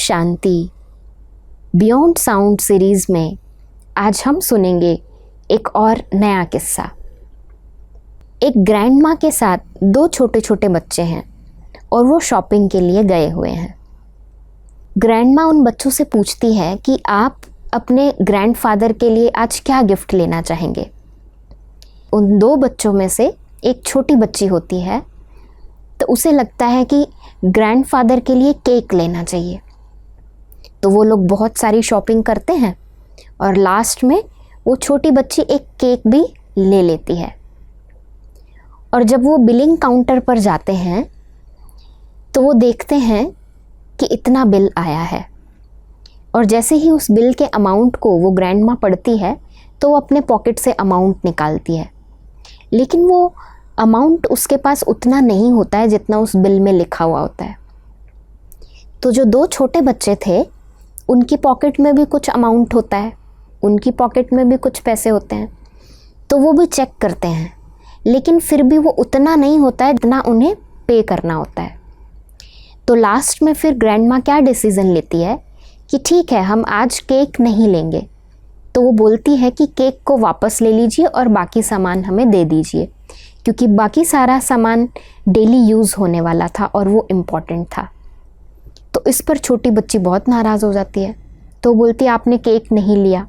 शांति beyond sound series में आज हम सुनेंगे एक और नया किस्सा। एक ग्रैंड माँ के साथ दो छोटे छोटे बच्चे हैं और वो शॉपिंग के लिए गए हुए हैं। ग्रैंड माँ उन बच्चों से पूछती है कि आप अपने ग्रैंडफादर के लिए आज क्या गिफ्ट लेना चाहेंगे। उन दो बच्चों में से एक छोटी बच्ची होती है तो उसे लगता है कि ग्रैंडफादर के लिए केक लेना चाहिए। तो वो लोग बहुत सारी शॉपिंग करते हैं और लास्ट में वो छोटी बच्ची एक केक भी ले लेती है। और जब वो बिलिंग काउंटर पर जाते हैं तो वो देखते हैं कि इतना बिल आया है। और जैसे ही उस बिल के अमाउंट को वो ग्रैंड माँ पढ़ती है तो वो अपने पॉकेट से अमाउंट निकालती है, लेकिन वो अमाउंट उसके पास उतना नहीं होता है जितना उस बिल में लिखा हुआ होता है। तो जो दो छोटे बच्चे थे उनकी पॉकेट में भी कुछ अमाउंट होता है, उनकी पॉकेट में भी कुछ पैसे होते हैं, तो वो भी चेक करते हैं, लेकिन फिर भी वो उतना नहीं होता है जितना उन्हें पे करना होता है। तो लास्ट में फिर ग्रैंड माँ क्या डिसीज़न लेती है कि ठीक है, हम आज केक नहीं लेंगे। तो वो बोलती है कि केक को वापस ले लीजिए और बाकी सामान हमें दे दीजिए, क्योंकि बाकी सारा सामान डेली यूज़ होने वाला था और वो इम्पॉर्टेंट था। तो इस पर छोटी बच्ची बहुत नाराज़ हो जाती है। तो बोलती है आपने केक नहीं लिया।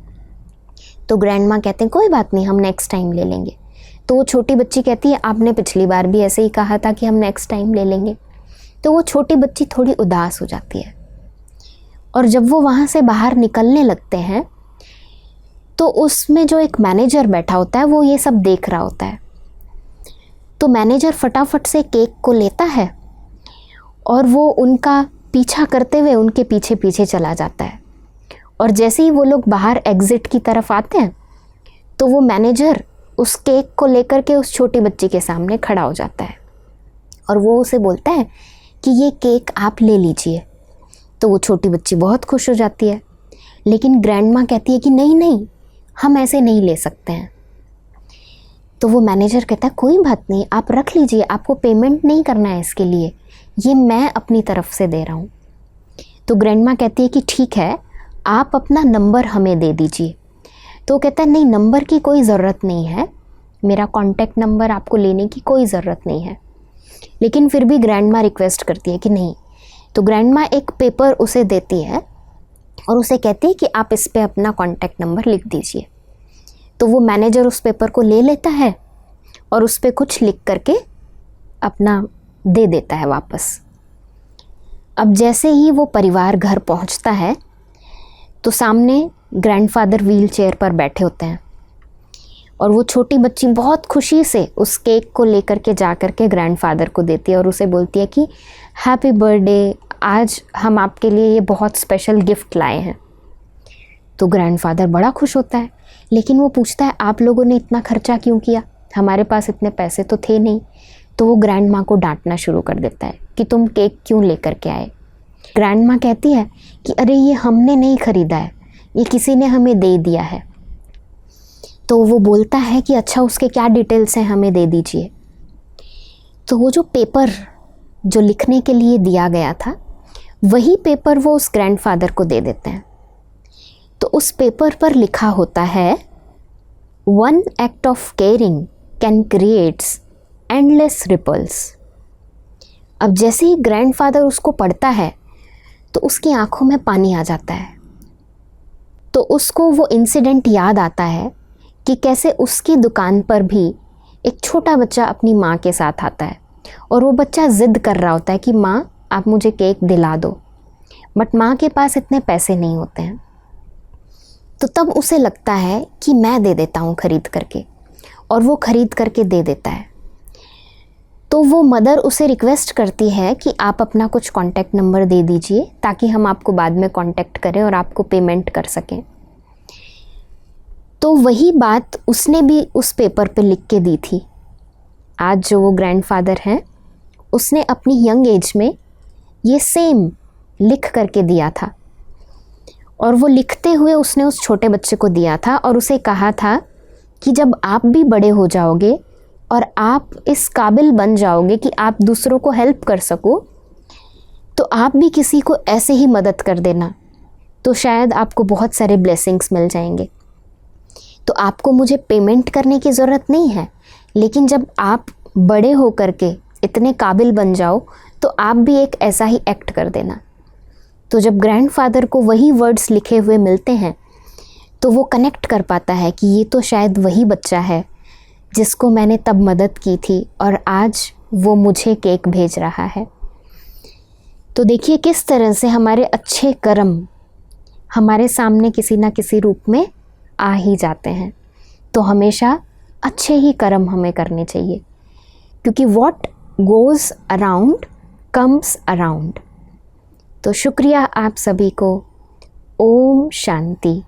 तो ग्रैंड माँ कहते हैं कोई बात नहीं, हम नेक्स्ट टाइम ले लेंगे। तो वो छोटी बच्ची कहती है आपने पिछली बार भी ऐसे ही कहा था कि हम नेक्स्ट टाइम ले लेंगे। तो वो छोटी बच्ची थोड़ी उदास हो जाती है। और जब वो वहाँ से बाहर निकलने लगते हैं तो उसमें जो एक मैनेजर बैठा होता है वो ये सब देख रहा होता है। तो मैनेजर फटाफट से केक को लेता है और वो उनका पीछा करते हुए उनके पीछे पीछे चला जाता है। और जैसे ही वो लोग बाहर एग्ज़िट की तरफ आते हैं तो वो मैनेजर उस केक को लेकर के उस छोटी बच्ची के सामने खड़ा हो जाता है और वो उसे बोलता है कि ये केक आप ले लीजिए। तो वो छोटी बच्ची बहुत खुश हो जाती है, लेकिन ग्रैंड माँ कहती है कि नहीं नहीं, हम ऐसे नहीं ले सकते हैं। तो वो मैनेजर कहता है कोई बात नहीं, आप रख लीजिए, आपको पेमेंट नहीं करना है इसके लिए, ये मैं अपनी तरफ से दे रहा हूँ। तो ग्रैंड माँ कहती है कि ठीक है, आप अपना नंबर हमें दे दीजिए। तो वो कहता है नहीं, नंबर की कोई ज़रूरत नहीं है, मेरा कॉन्टैक्ट नंबर आपको लेने की कोई ज़रूरत नहीं है। लेकिन फिर भी ग्रैंड माँ रिक्वेस्ट करती है कि नहीं। तो ग्रैंड माँ एक पेपर उसे देती है और उसे कहती है कि आप इस पे अपना कॉन्टैक्ट नंबर लिख दीजिए। तो वो मैनेजर उस पेपर को ले लेता है और उस पे कुछ लिख करके अपना दे देता है वापस। अब जैसे ही वो परिवार घर पहुंचता है तो सामने ग्रैंडफादर व्हील चेयर पर बैठे होते हैं और वो छोटी बच्ची बहुत खुशी से उस केक को लेकर के जा कर के ग्रैंडफादर को देती है और उसे बोलती है कि हैप्पी बर्थडे, आज हम आपके लिए ये बहुत स्पेशल गिफ्ट लाए हैं। तो ग्रैंडफादर बड़ा खुश होता है, लेकिन वो पूछता है आप लोगों ने इतना खर्चा क्यों किया, हमारे पास इतने पैसे तो थे नहीं। तो वो ग्रैंड माँ को डांटना शुरू कर देता है कि तुम केक क्यों लेकर के आए। ग्रैंड माँ कहती है कि अरे ये हमने नहीं ख़रीदा है, ये किसी ने हमें दे दिया है। तो वो बोलता है कि अच्छा, उसके क्या डिटेल्स हैं, हमें दे दीजिए। तो वो जो पेपर जो लिखने के लिए दिया गया था वही पेपर वो उस ग्रैंडफादर को दे देते हैं। तो उस पेपर पर लिखा होता है one act of caring can creates endless ripples. अब जैसे ही ग्रैंडफादर उसको पढ़ता है तो उसकी आंखों में पानी आ जाता है। तो उसको वो इंसिडेंट याद आता है कि कैसे उसकी दुकान पर भी एक छोटा बच्चा अपनी माँ के साथ आता है और वो बच्चा ज़िद कर रहा होता है कि माँ आप मुझे केक दिला दो, बट माँ के पास इतने पैसे नहीं होते हैं। तो तब उसे लगता है कि मैं दे देता हूँ ख़रीद करके, और वो ख़रीद करके दे देता है। तो वो मदर उसे रिक्वेस्ट करती है कि आप अपना कुछ कॉन्टैक्ट नंबर दे दीजिए ताकि हम आपको बाद में कॉन्टैक्ट करें और आपको पेमेंट कर सकें। तो वही बात उसने भी उस पेपर पे लिख के दी थी। आज जो वो ग्रैंडफादर हैं उसने अपनी यंग एज में ये सेम लिख करके दिया था और वो लिखते हुए उसने उस छोटे बच्चे को दिया था और उसे कहा था कि जब आप भी बड़े हो जाओगे और आप इस काबिल बन जाओगे कि आप दूसरों को हेल्प कर सको, तो आप भी किसी को ऐसे ही मदद कर देना, तो शायद आपको बहुत सारे ब्लेसिंग्स मिल जाएंगे। तो आपको मुझे पेमेंट करने की ज़रूरत नहीं है, लेकिन जब आप बड़े हो करके इतने काबिल बन जाओ तो आप भी एक ऐसा ही एक्ट कर देना। तो जब ग्रैंडफादर को वही वर्ड्स लिखे हुए मिलते हैं तो वो कनेक्ट कर पाता है कि ये तो शायद वही बच्चा है जिसको मैंने तब मदद की थी और आज वो मुझे केक भेज रहा है। तो देखिए किस तरह से हमारे अच्छे कर्म हमारे सामने किसी ना किसी रूप में आ ही जाते हैं। तो हमेशा अच्छे ही कर्म हमें करने चाहिए, क्योंकि what goes around comes around. तो शुक्रिया आप सभी को। ओम शांति।